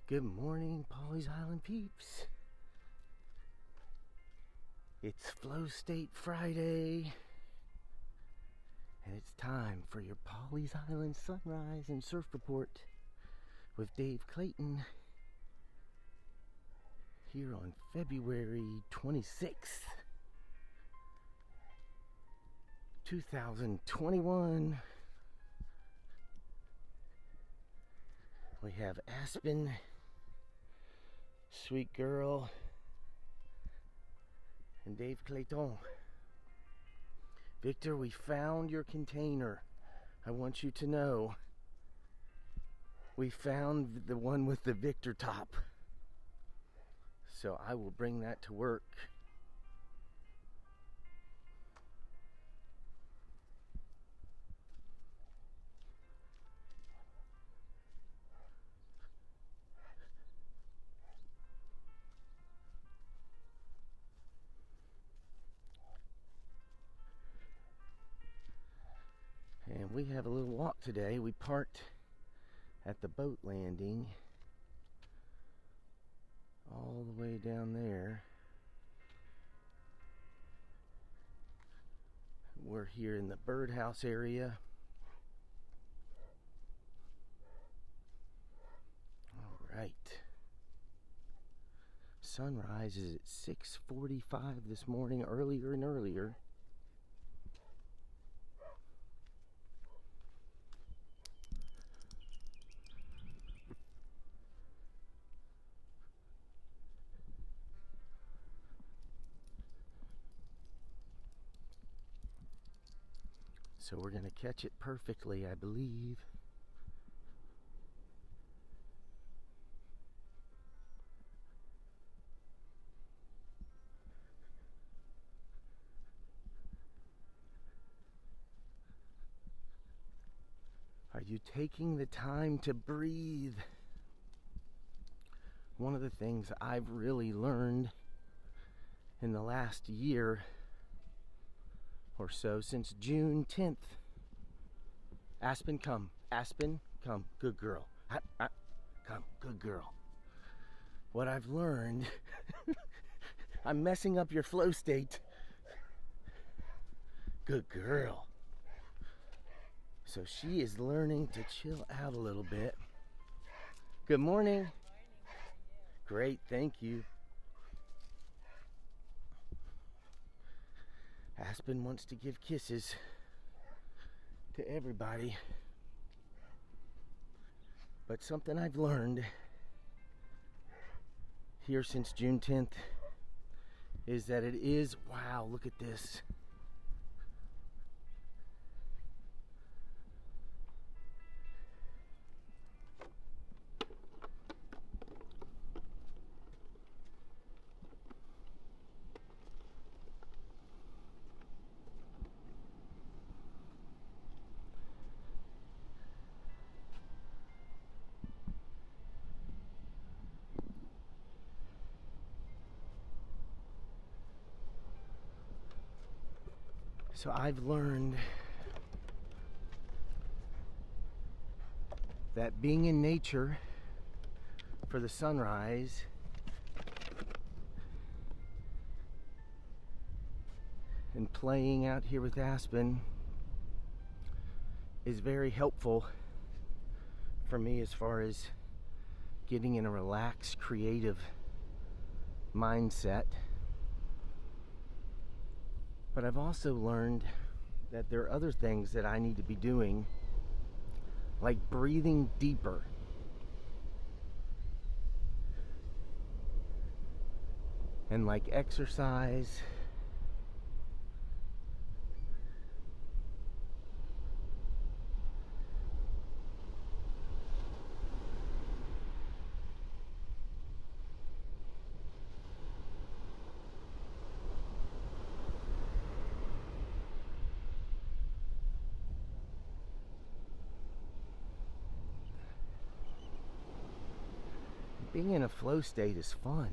Good morning, Pawleys Island peeps. It's Flow State Friday, and it's time for your Pawleys Island sunrise and surf report with Dave Clayton here on February 26th, 2021. We have Aspen, Sweet Girl, and Dave Clayton. Victor, we found your container. I want you to know we found the one with the Victor top. So I will bring that to work. And we have a little walk today. We parked at the boat landing all the way down there. We're here in the birdhouse area. All right. Sunrise is at 6:45 this morning, earlier and earlier. So we're going to catch it perfectly, I believe. Are you taking the time to breathe? One of the things I've really learned in the last year or so, since June 10th. Aspen, come. Aspen, come. Good girl. Come. Good girl. What I've learned, I'm messing up your flow state. Good girl. So she is learning to chill out a little bit. Good morning. Great, thank you. Aspen wants to give kisses to everybody. But something I've learned here since June 10th is that it is, wow, look at this. So I've learned that being in nature for the sunrise and playing out here with Aspen is very helpful for me as far as getting in a relaxed, creative mindset. But I've also learned that there are other things that I need to be doing, like breathing deeper. And like exercise. Being in a flow state is fun.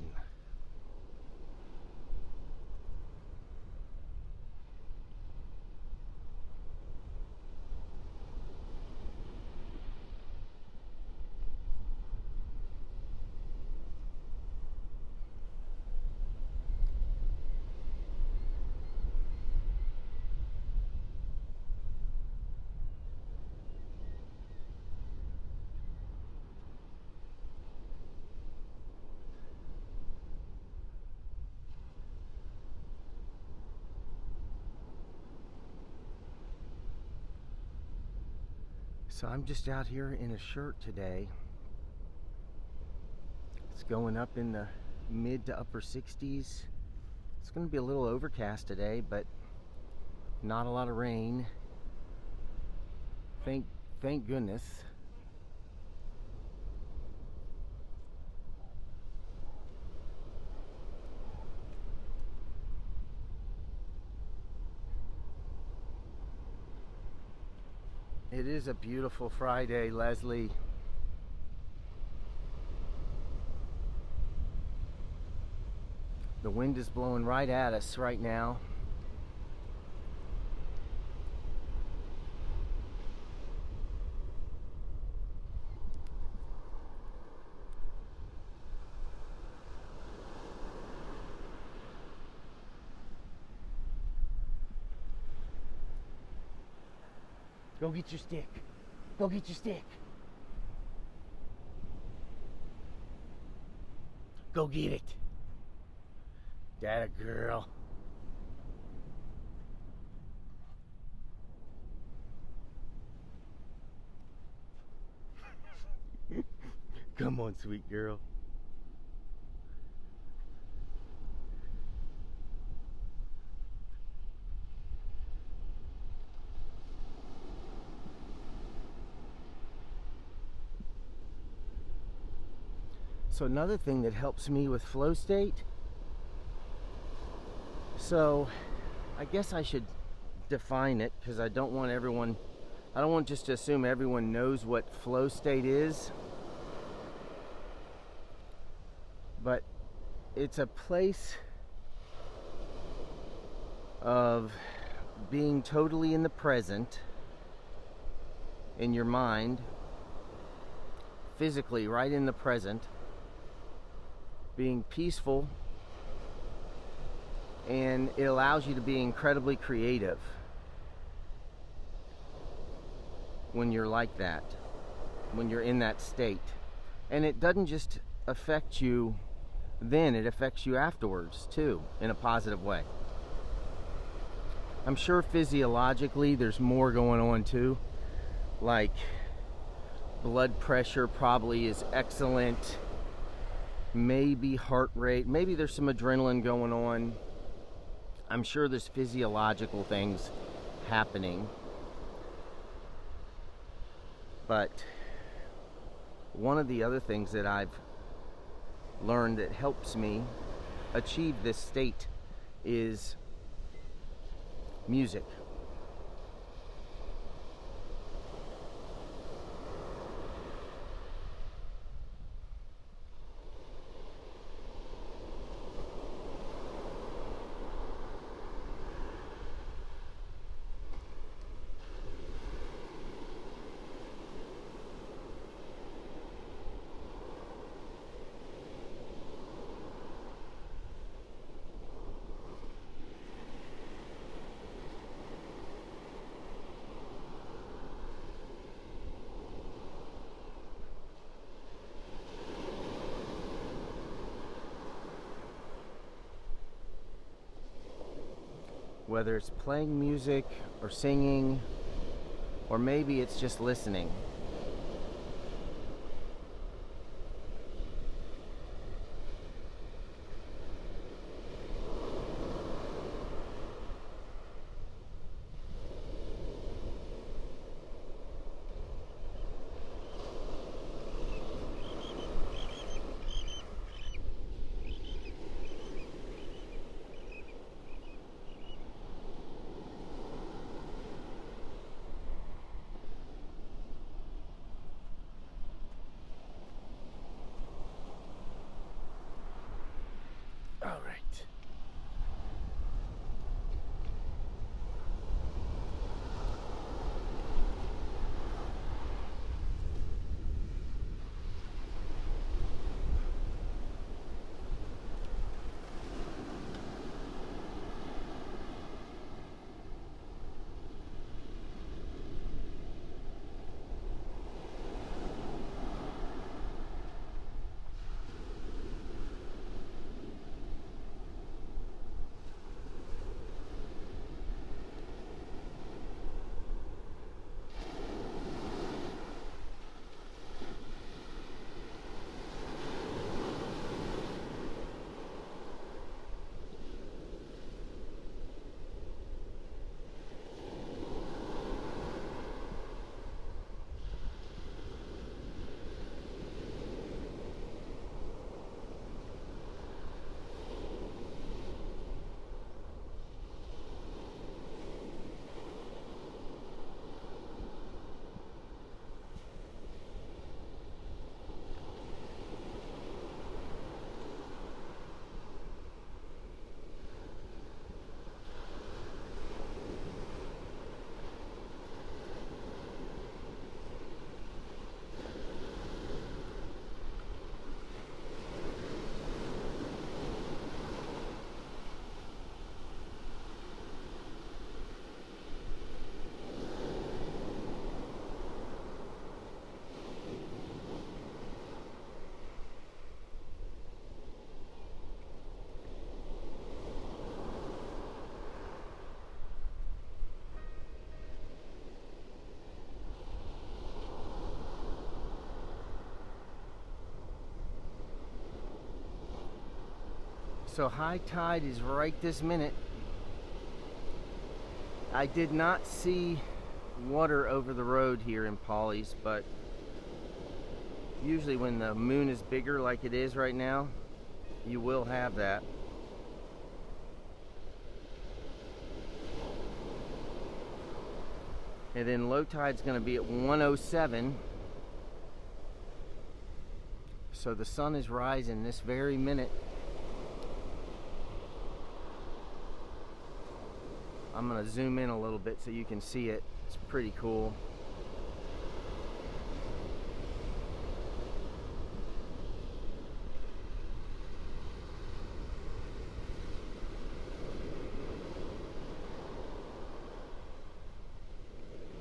So I'm just out here in a shirt today. It's going up in the mid to upper 60s. It's going to be a little overcast today, but not a lot of rain. Thank goodness. It is a beautiful Friday, Leslie. The wind is blowing right at us right now. Go get your stick. Go get your stick. Go get it. That a girl. Come on, sweet girl. So another thing that helps me with flow state, so I guess I should define it, because I don't want just to assume everyone knows what flow state is. But it's a place of being totally in the present, in your mind, physically right in the present, being peaceful, and it allows you to be incredibly creative when you're like that, when you're in that state. And it doesn't just affect you then, it affects you afterwards too, in a positive way. I'm sure physiologically there's more going on too, like blood pressure probably is excellent, maybe heart rate, maybe there's some adrenaline going on. I'm sure there's physiological things happening. But one of the other things that I've learned that helps me achieve this state is music. Whether it's playing music or singing, or maybe it's just listening. So high tide is right this minute. I did not see water over the road here in Pawleys, but usually when the moon is bigger like it is right now, you will have that. And then low tide's going to be at 107. So the sun is rising this very minute. I'm going to zoom in a little bit so you can see it. It's pretty cool.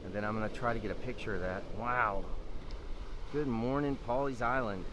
And then I'm going to try to get a picture of that. Wow. Good morning, Pawleys Island.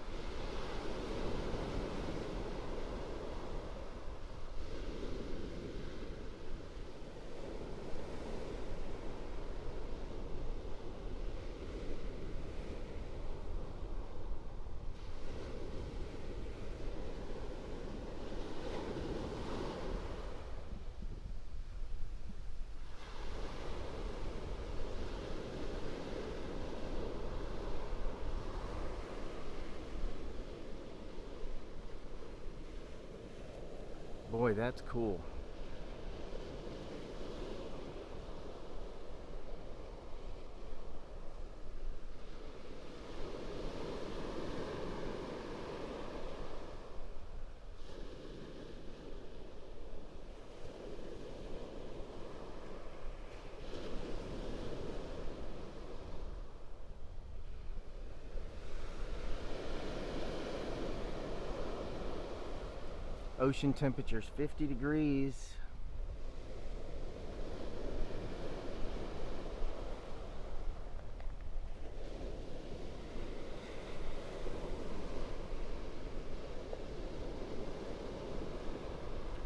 Boy, that's cool. Ocean temperature's 50 degrees.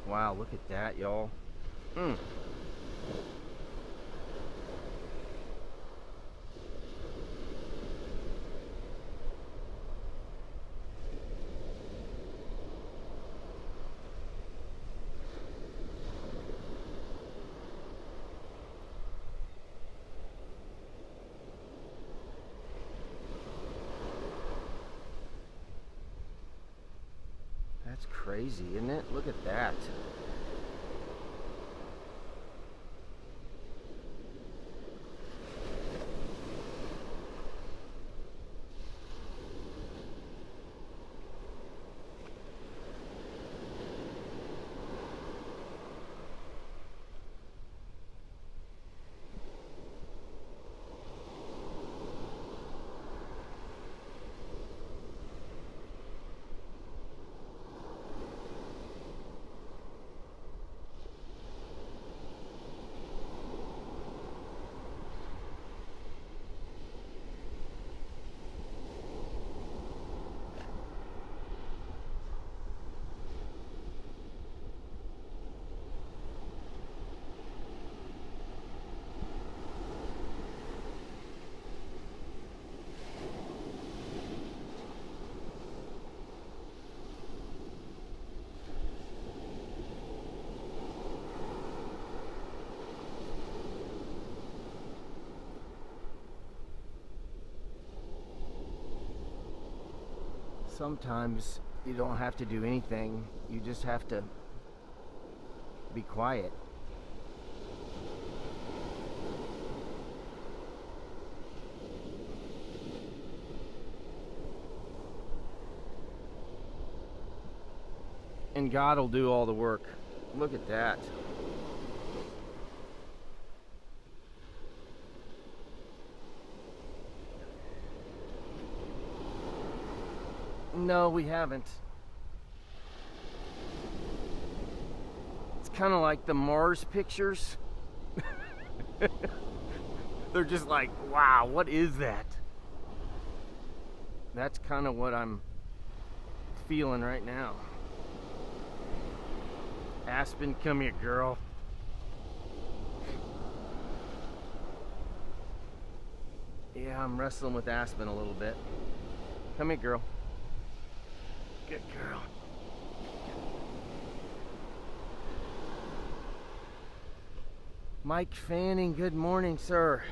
Wow, look at that, y'all. That's crazy, isn't it? Look at that. Sometimes you don't have to do anything. You just have to be quiet. And God will do all the work. Look at that. No, we haven't. It's kind of like the Mars pictures. They're just like, wow, what is that? That's kind of what I'm feeling right now. Aspen, come here, girl. Yeah, I'm wrestling with Aspen a little bit. Come here, girl. Good girl. Mike Fanning, good morning, sir.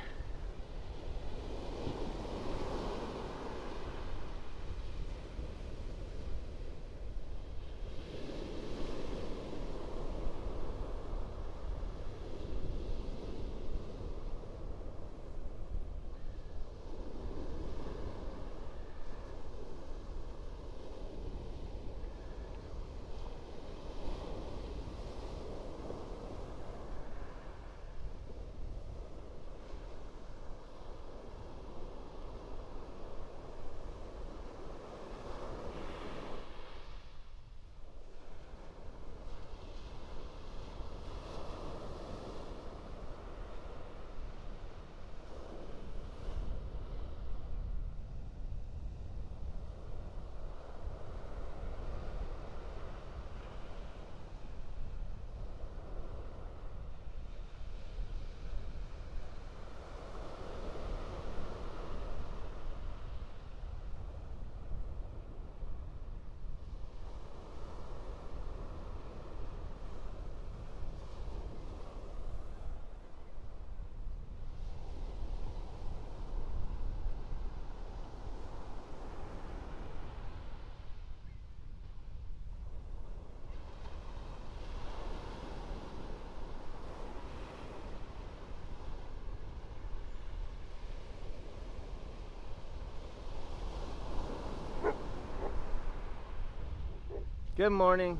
Good morning.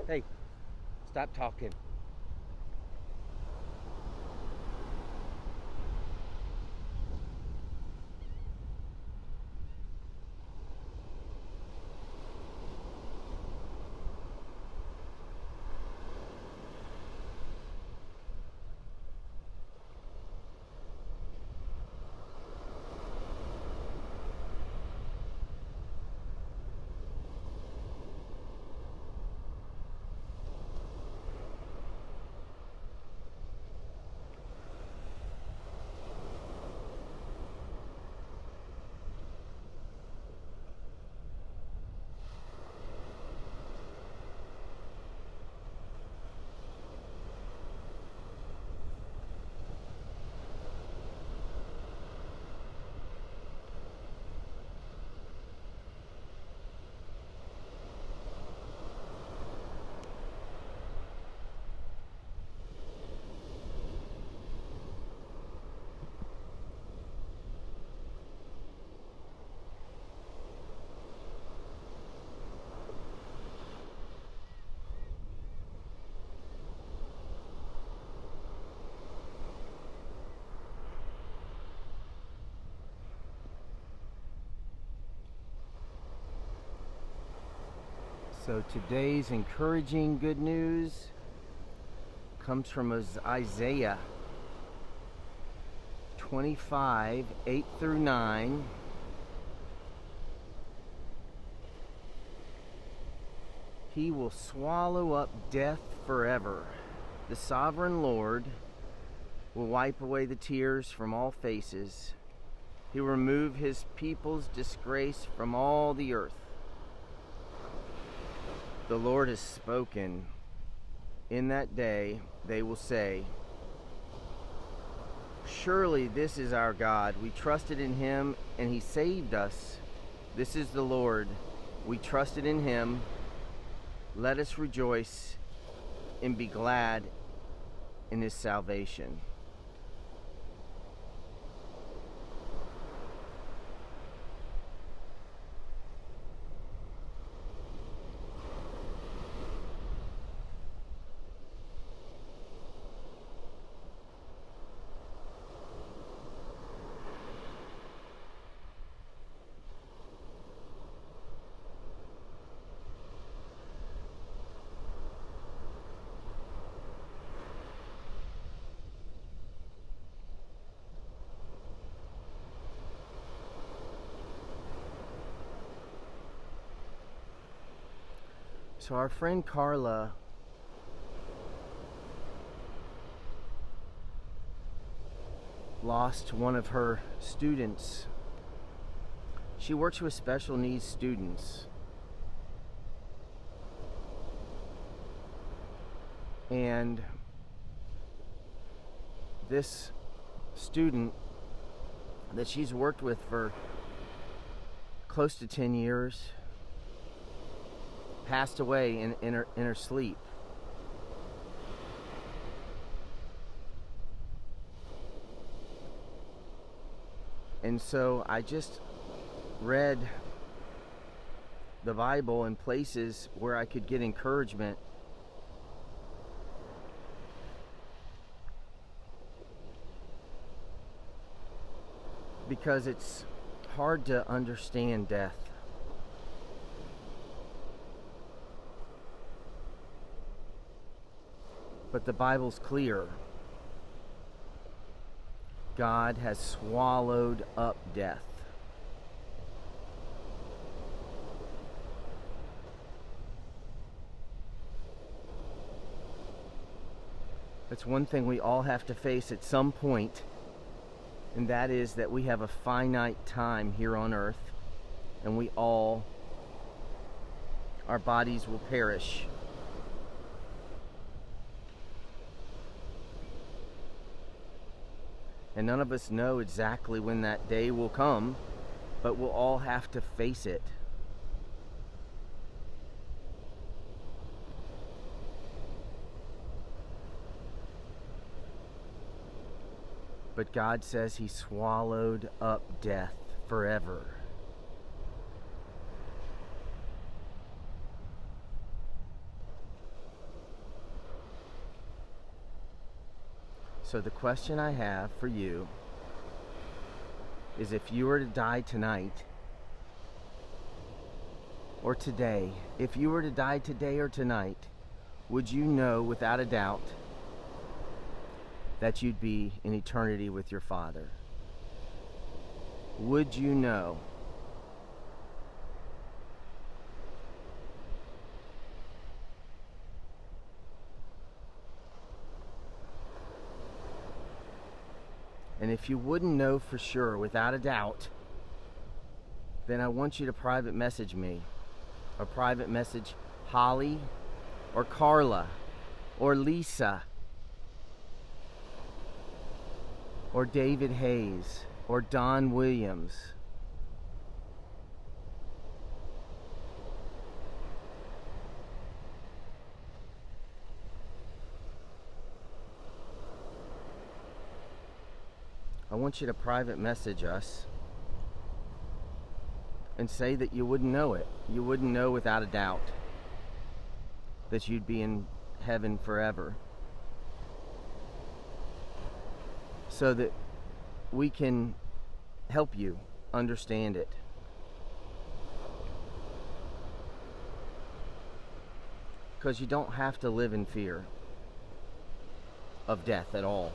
Hey, stop talking. So today's encouraging good news comes from Isaiah 25, 8 through 9. He will swallow up death forever. The sovereign Lord will wipe away the tears from all faces. He will remove his people's disgrace from all the earth. The Lord has spoken. In that day they will say, surely this is our God. We trusted in him and he saved us. This is the Lord. We trusted in him. Let us rejoice and be glad in his salvation. So our friend Carla lost one of her students She works with special needs students. And this student that she's worked with for close to 10 years passed away in her sleep. And so I just read the Bible in places where I could get encouragement. Because it's hard to understand death. But the Bible's clear. God has swallowed up death. That's one thing we all have to face at some point, and that is that we have a finite time here on earth, and our bodies will perish. And none of us know exactly when that day will come, but we'll all have to face it. But God says He swallowed up death forever. So the question I have for you is, if you were to die tonight or today, if you were to die today or tonight, would you know without a doubt that you'd be in eternity with your Father? Would you know? And if you wouldn't know for sure, without a doubt, then I want you to private message me, or private message Holly, or Carla, or Lisa, or David Hayes, or Don Williams. I want you to private message us and say that you wouldn't know it. You wouldn't know without a doubt that you'd be in heaven forever. So that we can help you understand it. Because you don't have to live in fear of death at all.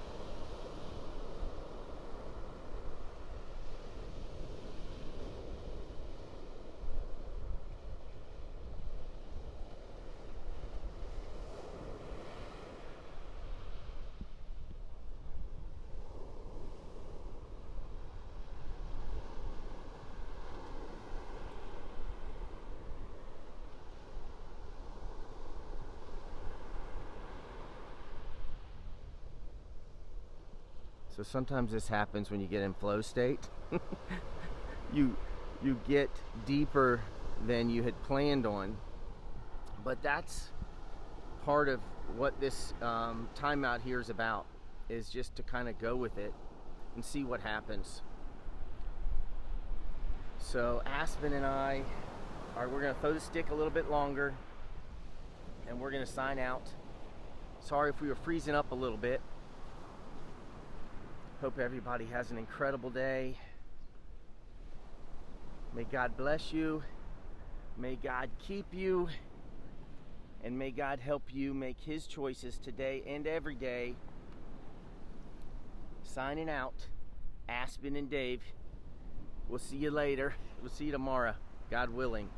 So sometimes this happens when you get in flow state. you get deeper than you had planned on. But that's part of what this time out here is about, is just to kind of go with it and see what happens. So Aspen and I we're going to throw the stick a little bit longer, and we're going to sign out. Sorry if we were freezing up a little bit. Hope everybody has an incredible day. May God bless you. May God keep you. And may God help you make His choices today and every day. Signing out, Aspen and Dave. We'll see you later. We'll see you tomorrow, God willing.